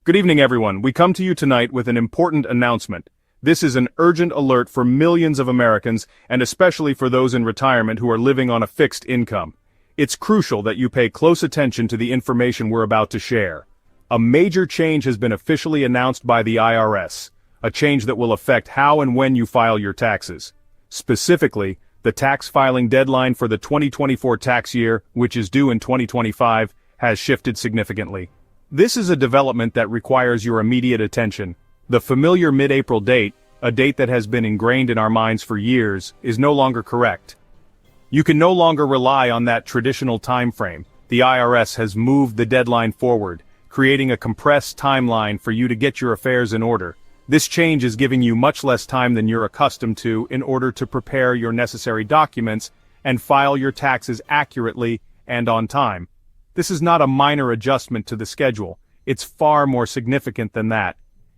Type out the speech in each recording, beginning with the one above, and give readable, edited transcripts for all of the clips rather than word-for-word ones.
Good evening, everyone. We come to you tonight with an important announcement. This is an urgent alert for millions of Americans, and especially for those in retirement who are living on a fixed income. It's crucial that you pay close attention to the information we're about to share. A major change has been officially announced by the IRS, a change that will affect how and when you file your taxes. Specifically, the tax filing deadline for the 2024 tax year, which is due in 2025, has shifted significantly. This is a development that requires your immediate attention. The familiar mid-April date, a date that has been ingrained in our minds for years, is no longer correct. You can no longer rely on that traditional time frame. The IRS has moved the deadline forward, creating a compressed timeline for you to get your affairs in order. This change is giving you much less time than you're accustomed to in order to prepare your necessary documents and file your taxes accurately and on time. This is not a minor adjustment to the schedule. It's far more significant than that.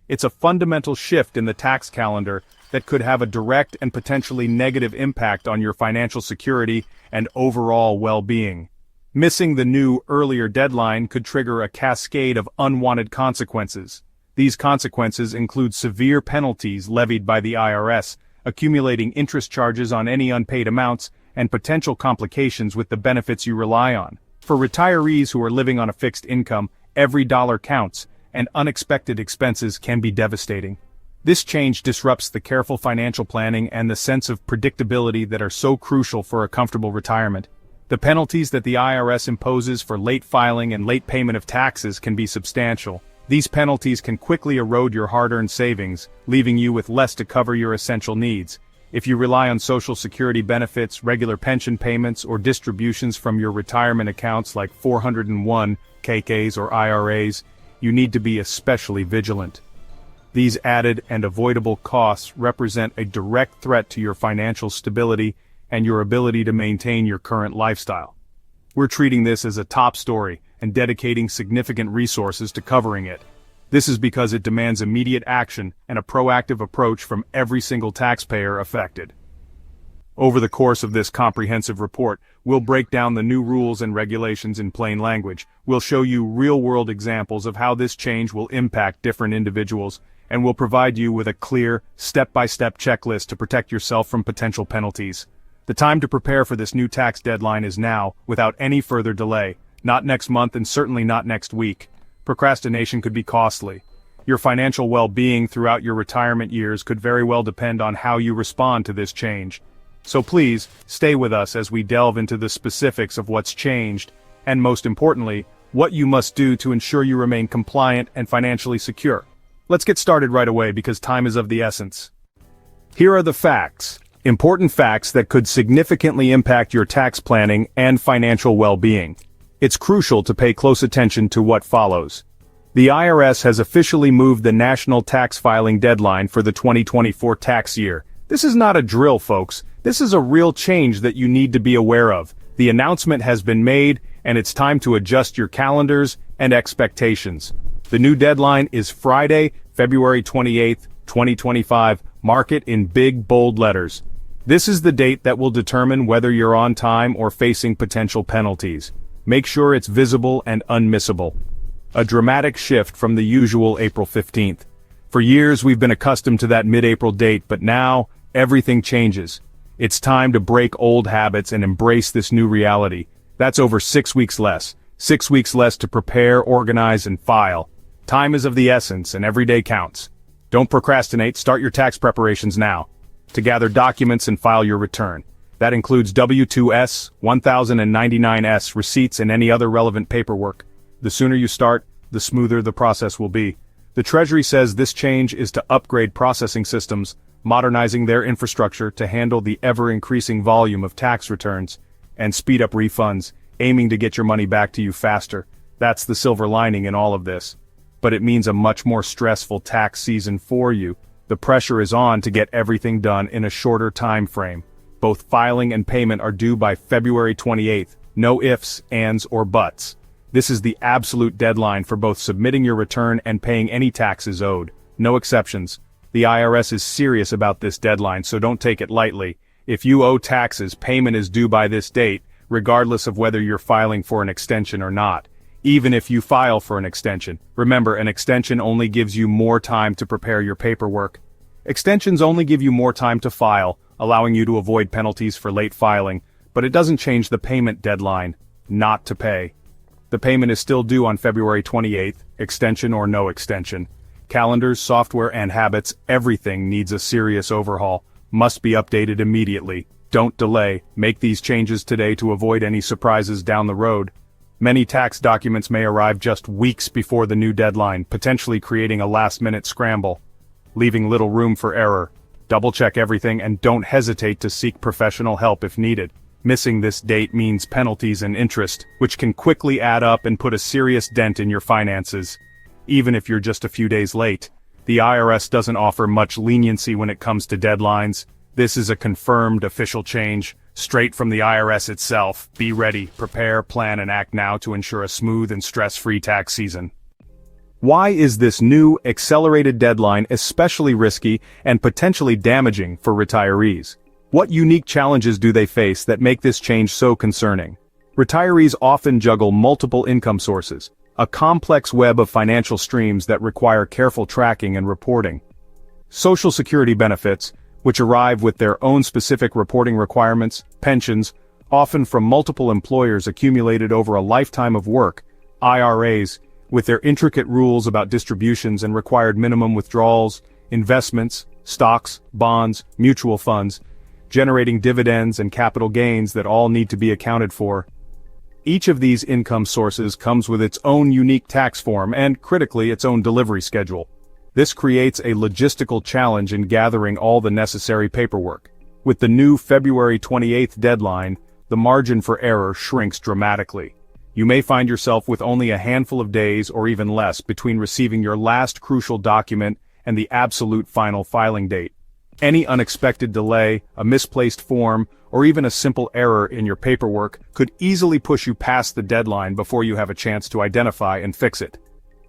It's a fundamental shift in the tax calendar that could have a direct and potentially negative impact on your financial security and overall well-being. Missing the new, earlier deadline could trigger a cascade of unwanted consequences. These consequences include severe penalties levied by the IRS, accumulating interest charges on any unpaid amounts, and potential complications with the benefits you rely on. For retirees who are living on a fixed income, every dollar counts, and unexpected expenses can be devastating. This change disrupts the careful financial planning and the sense of predictability that are so crucial for a comfortable retirement. The penalties that the IRS imposes for late filing and late payment of taxes can be substantial. These penalties can quickly erode your hard-earned savings, leaving you with less to cover your essential needs. If you rely on Social Security benefits, regular pension payments, or distributions from your retirement accounts like 401(k)s or IRAs, you need to be especially vigilant. These added and avoidable costs represent a direct threat to your financial stability and your ability to maintain your current lifestyle. We're treating this as a top story and dedicating significant resources to covering it. This is because it demands immediate action and a proactive approach from every single taxpayer affected. Over the course of this comprehensive report, we'll break down the new rules and regulations in plain language. We'll show you real-world examples of how this change will impact different individuals, and we'll provide you with a clear, step-by-step checklist to protect yourself from potential penalties. The time to prepare for this new tax deadline is now, without any further delay, not next month and certainly not next week. Procrastination could be costly. Your financial well-being throughout your retirement years could very well depend on how you respond to this change. So please, stay with us as we delve into the specifics of what's changed, and most importantly, what you must do to ensure you remain compliant and financially secure. Let's get started right away because time is of the essence. Here are the facts. Important facts that could significantly impact your tax planning and financial well-being. It's crucial to pay close attention to what follows. The IRS has officially moved the national tax filing deadline for the 2024 tax year. This is not a drill, folks. This is a real change that you need to be aware of. The announcement has been made, and it's time to adjust your calendars and expectations. The new deadline is Friday, February 28th, 2025. Mark it in big, bold letters. This is the date that will determine whether you're on time or facing potential penalties. Make sure it's visible and unmissable. A dramatic shift from the usual April 15th. For years we've been accustomed to that mid-April date, but now, everything changes. It's time to break old habits and embrace this new reality. That's over 6 weeks less. 6 weeks less to prepare, organize, and file. Time is of the essence, and every day counts. Don't procrastinate, start your tax preparations now. To gather documents and file your return. That includes W-2S, 1099-S, receipts, and any other relevant paperwork. The sooner you start, the smoother the process will be. The Treasury says this change is to upgrade processing systems, modernizing their infrastructure to handle the ever-increasing volume of tax returns, and speed up refunds, aiming to get your money back to you faster. That's the silver lining in all of this. But it means a much more stressful tax season for you. The pressure is on to get everything done in a shorter time frame. Both filing and payment are due by February 28th. No ifs, ands, or buts. This is the absolute deadline for both submitting your return and paying any taxes owed. No exceptions. The IRS is serious about this deadline, so don't take it lightly. If you owe taxes, payment is due by this date, regardless of whether you're filing for an extension or not. even if you file for an extension. Remember, an extension only gives you more time to prepare your paperwork. Extensions only give you more time to file, allowing you to avoid penalties for late filing, but it doesn't change the payment deadline, not to pay. The payment is still due on February 28th, extension or no extension. Calendars, software, and habits, everything needs a serious overhaul, must be updated immediately. Don't delay, make these changes today to avoid any surprises down the road. Many tax documents may arrive just weeks before the new deadline, potentially creating a last-minute scramble, leaving little room for error. Double-check everything and don't hesitate to seek professional help if needed. Missing this date means penalties and interest, which can quickly add up and put a serious dent in your finances. Even if you're just a few days late, the IRS doesn't offer much leniency when it comes to deadlines. This is a confirmed official change, straight from the IRS itself. Be ready, prepare, plan, and act now to ensure a smooth and stress-free tax season. Why is this new, accelerated deadline especially risky and potentially damaging for retirees? What unique challenges do they face that make this change so concerning? Retirees often juggle multiple income sources, a complex web of financial streams that require careful tracking and reporting. Social Security benefits, which arrive with their own specific reporting requirements, pensions, often from multiple employers accumulated over a lifetime of work, IRAs, with their intricate rules about distributions and required minimum withdrawals, investments, stocks, bonds, mutual funds, generating dividends and capital gains that all need to be accounted for. Each of these income sources comes with its own unique tax form and, critically, its own delivery schedule. This creates a logistical challenge in gathering all the necessary paperwork. With the new February 28th deadline, the margin for error shrinks dramatically. You may find yourself with only a handful of days or even less between receiving your last crucial document and the absolute final filing date. Any unexpected delay, a misplaced form, or even a simple error in your paperwork could easily push you past the deadline before you have a chance to identify and fix it.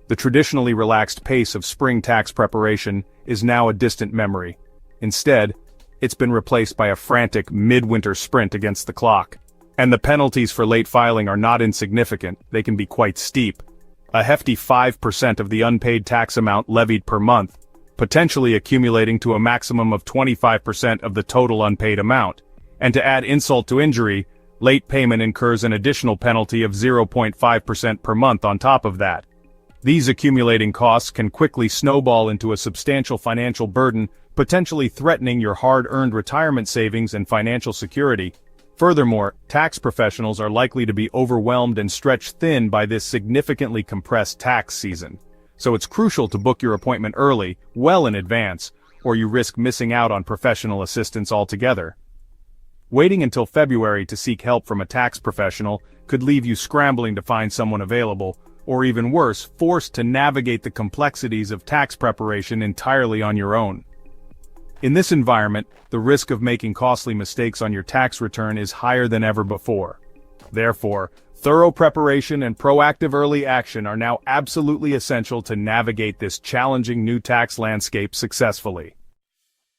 The traditionally relaxed pace of spring tax preparation is now a distant memory. Instead, it's been replaced by a frantic midwinter sprint against the clock. And the penalties for late filing are not insignificant, they can be quite steep. A hefty 5% of the unpaid tax amount levied per month, potentially accumulating to a maximum of 25% of the total unpaid amount. And to add insult to injury, late payment incurs an additional penalty of 0.5% per month on top of that. These accumulating costs can quickly snowball into a substantial financial burden, potentially threatening your hard-earned retirement savings and financial security. Furthermore, tax professionals are likely to be overwhelmed and stretched thin by this significantly compressed tax season. So it's crucial to book your appointment early, well in advance, or you risk missing out on professional assistance altogether. Waiting until February to seek help from a tax professional could leave you scrambling to find someone available, or even worse, forced to navigate the complexities of tax preparation entirely on your own. In this environment, the risk of making costly mistakes on your tax return is higher than ever before. Therefore, thorough preparation and proactive early action are now absolutely essential to navigate this challenging new tax landscape successfully.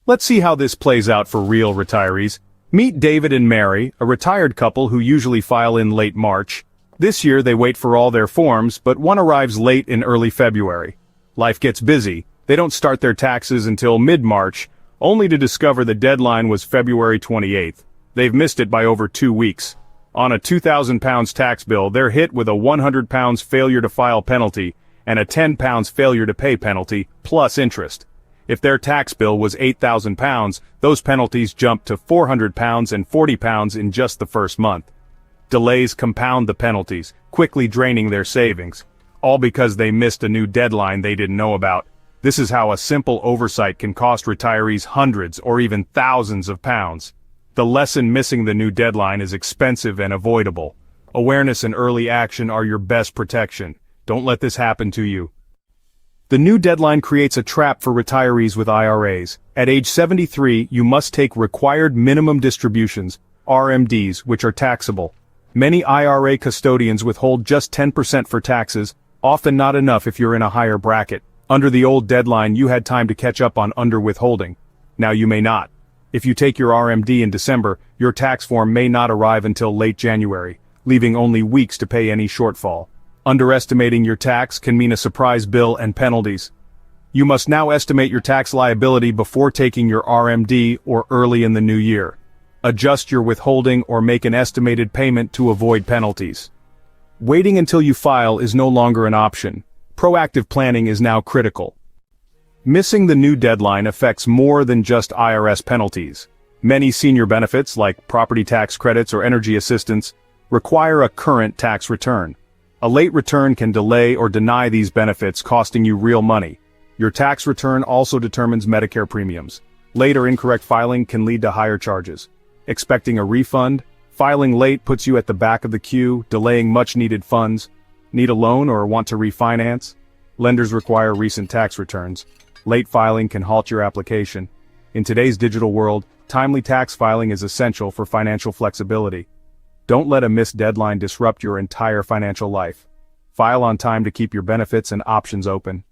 Let's see how this plays out for real retirees. Meet David and Mary, a retired couple who usually file in late March. This year they wait for all their forms, but one arrives late in early February. Life gets busy. They don't start their taxes until mid-March, only to discover the deadline was February 28th. They've missed it by over 2 weeks. On a £2,000 tax bill, they're hit with a £100 failure to file penalty and a £10 failure to pay penalty, plus interest. If their tax bill was £8,000, those penalties jump to £400 and £40 in just the first month. Delays compound the penalties, quickly draining their savings, all because they missed a new deadline they didn't know about. This is how a simple oversight can cost retirees hundreds or even thousands of pounds. The lesson: missing the new deadline is expensive and avoidable. Awareness and early action are your best protection. Don't let this happen to you. The new deadline creates a trap for retirees with IRAs. At age 73, you must take required minimum distributions, RMDs, which are taxable. Many IRA custodians withhold just 10% for taxes, often not enough if you're in a higher bracket. Under the old deadline, you had time to catch up on under-withholding. Now you may not. If you take your RMD in December, your tax form may not arrive until late January, leaving only weeks to pay any shortfall. Underestimating your tax can mean a surprise bill and penalties. You must now estimate your tax liability before taking your RMD or early in the new year. Adjust your withholding or make an estimated payment to avoid penalties. Waiting until you file is no longer an option. Proactive planning is now critical. Missing the new deadline affects more than just IRS penalties. Many senior benefits, like property tax credits or energy assistance, require a current tax return. A late return can delay or deny these benefits, costing you real money. Your tax return also determines Medicare premiums. Late or incorrect filing can lead to higher charges. Expecting a refund? Filing late puts you at the back of the queue, delaying much-needed funds. Need a loan or want to refinance? Lenders require recent tax returns. Late filing can halt your application. In today's digital world, timely tax filing is essential for financial flexibility. Don't let a missed deadline disrupt your entire financial life. File on time to keep your benefits and options open.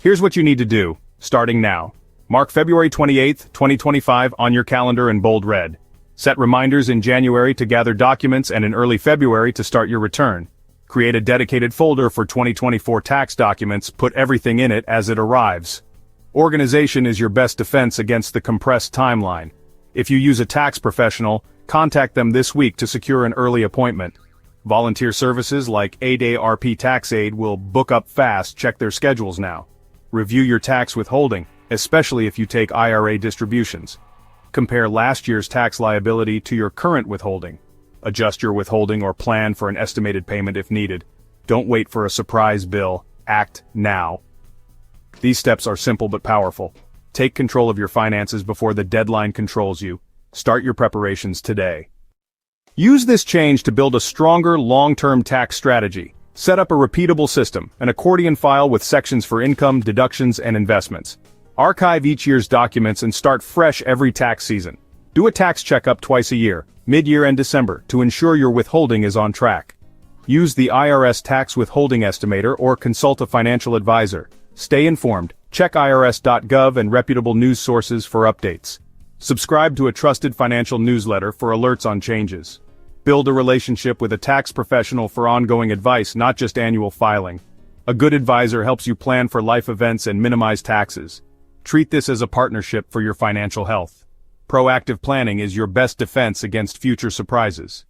Here's what you need to do, starting now. Mark February 28, 2025 on your calendar in bold red. Set reminders in January to gather documents and in early February to start your return. Create a dedicated folder for 2024 tax documents, put everything in it as it arrives. Organization is your best defense against the compressed timeline. If you use a tax professional, contact them this week to secure an early appointment. Volunteer services like ADARP Tax Aid will book up fast. Check their schedules now. Review your tax withholding, especially if you take IRA distributions. Compare last year's tax liability to your current withholding. Adjust your withholding or plan for an estimated payment if needed. Don't wait for a surprise bill. Act now. These steps are simple but powerful. Take control of your finances before the deadline controls you. Start your preparations today. Use this change to build a stronger long-term tax strategy. Set up a repeatable system, an accordion file with sections for income, deductions, and investments. Archive each year's documents and start fresh every tax season. Do a tax checkup twice a year, mid-year and December, to ensure your withholding is on track. Use the IRS tax withholding estimator or consult a financial advisor. Stay informed. Check irs.gov and reputable news sources for updates. Subscribe to a trusted financial newsletter for alerts on changes. Build a relationship with a tax professional for ongoing advice, not just annual filing. A good advisor helps you plan for life events and minimize taxes. Treat this as a partnership for your financial health. Proactive planning is your best defense against future surprises.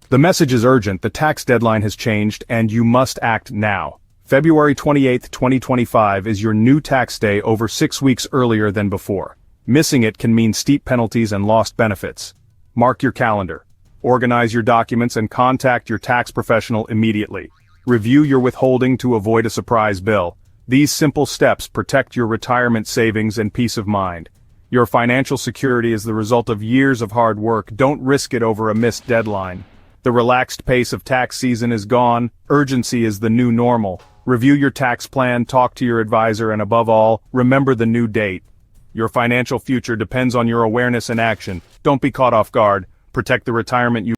The message is urgent. The tax deadline has changed and you must act now. February 28, 2025 is your new tax day, over 6 weeks earlier than before. Missing it can mean steep penalties and lost benefits. Mark your calendar. Organize your documents and contact your tax professional immediately. Review your withholding to avoid a surprise bill. These simple steps protect your retirement savings and peace of mind. Your financial security is the result of years of hard work. Don't risk it over a missed deadline. The relaxed pace of tax season is gone. Urgency is the new normal. Review your tax plan, talk to your advisor, and above all, remember the new date. Your financial future depends on your awareness and action. Don't be caught off guard. Protect the retirement you